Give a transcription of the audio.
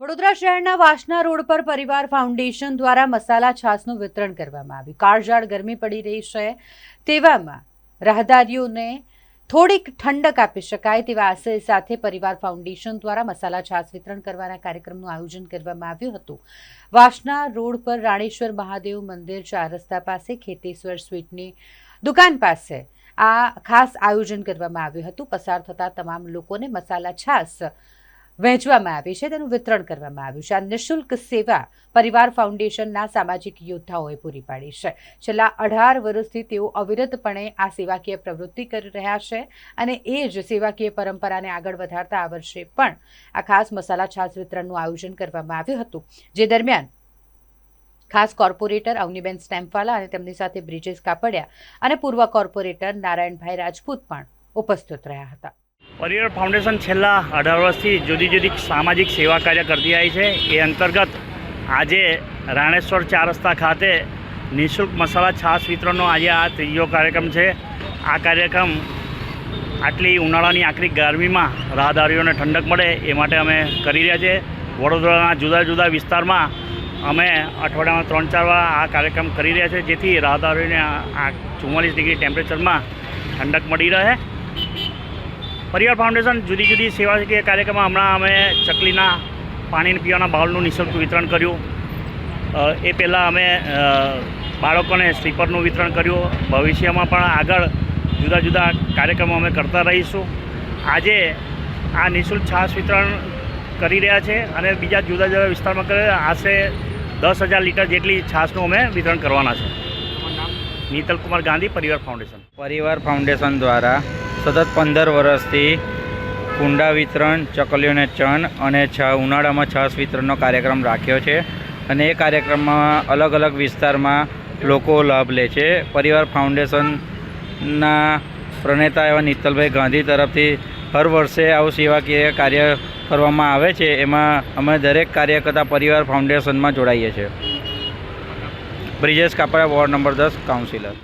વડોદરા શહેરના વાસણા રોડ પર પરિવાર ફાઉન્ડેશન દ્વારા મસાલા છાશનું વિતરણ કરવામાં આવ્યું। કાળઝાળ ગરમી પડી રહી છે, તેવામાં રાહદારીઓને થોડીક ઠંડક આપી શકાય તેવા આશય સાથે પરિવાર ફાઉન્ડેશન દ્વારા મસાલા છાશ વિતરણ કરવાના કાર્યક્રમનું આયોજન કરવામાં આવ્યું હતું। વાસણા રોડ પર રાણેશ્વર મહાદેવ મંદિર 4 રસ્તા પાસે ખેતેશ્વર સ્વીટની દુકાન પાસે આ ખાસ આયોજન કરવામાં આવ્યું હતું। પસાર થતા તમામ લોકોને મસાલા છાશ વહેંચવામાં આવી છે, તેનું વિતરણ કરવામાં આવ્યું છે। આ નિઃશુલ્ક સેવા પરિવાર ફાઉન્ડેશનના સામાજિક યોદ્ધાઓએ પૂરી પાડી છે। છેલ્લા 18 વર્ષથી તેઓ અવિરતપણે આ સેવાકીય પ્રવૃત્તિ કરી રહ્યા છે અને એ જ સેવાકીય પરંપરાને આગળ વધારતા આ વર્ષે પણ આ ખાસ મસાલા છાશ વિતરણનું આયોજન કરવામાં આવ્યું હતું, જે દરમિયાન ખાસ કોર્પોરેટર અવનીબેન સ્ટેમ્પવાલા અને તેમની સાથે બ્રિજેશ કાપડિયા અને પૂર્વ કોર્પોરેટર નારાયણભાઈ રાજપૂત પણ ઉપસ્થિત રહ્યા હતા। પરિવાર ફાઉન્ડેશન છેલ્લા 18 વર્ષથી જુદી જુદી સામાજિક સેવા કાર્ય કરતી આવી છે। એ અંતર્ગત આજે રાણેશ્વર 4 રસ્તા ખાતે નિઃશુલ્ક મસાલા છાશ વિતરણનો આજે આ ત્રીજો કાર્યક્રમ છે। આ કાર્યક્રમ આટલી ઉનાળાની આકરી ગરમીમાં રાહદારીઓને ઠંડક મળે એ માટે અમે કરી રહ્યા છીએ। વડોદરાના જુદા જુદા વિસ્તારમાં અમે અઠવાડિયામાં 3-4 વાર આ કાર્યક્રમ કરી રહ્યા છીએ, જેથી રાહદારીઓને આ 44 ડિગ્રી ટેમ્પરેચરમાં ઠંડક મળી રહે। પરિવાર ફાઉન્ડેશન જુદી જુદી સેવાકીય કાર્યક્રમમાં હમણાં અમે ચકલીના પાણી પીવાના બાઉલનું નિઃશુલ્ક વિતરણ કર્યું। એ પહેલાં અમે બાળકોને સ્લીપરનું વિતરણ કર્યું। ભવિષ્યમાં પણ આગળ જુદા જુદા કાર્યક્રમો અમે કરતા રહીશું। આજે આ નિઃશુલ્ક છાશ વિતરણ કરી રહ્યા છે અને બીજા જુદા જુદા વિસ્તારમાં આશરે 10,000 લીટર જેટલી છાશનું અમે વિતરણ કરવાના છે। નીતલ કુમાર ગાંધી, પરિવાર ફાઉન્ડેશન દ્વારા સતત 15 વર્ષથી કુંડા વિતરણ, ચકલીઓને ચણ અને ઉનાળામાં છાશ વિતરણનો કાર્યક્રમ રાખ્યો છે અને એ કાર્યક્રમમાં અલગ અલગ વિસ્તારમાં લોકો લાભ લે છે। પરિવાર ફાઉન્ડેશનના પ્રણેતા એવા નીતલભાઈ ગાંધી તરફથી હર વર્ષે આવું સેવાકીય કાર્ય કરવામાં આવે છે। એમાં અમે દરેક કાર્યકર્તા પરિવાર ફાઉન્ડેશનમાં જોડાઈએ છીએ। Brijesh Kapadia, ward number 10, councillor.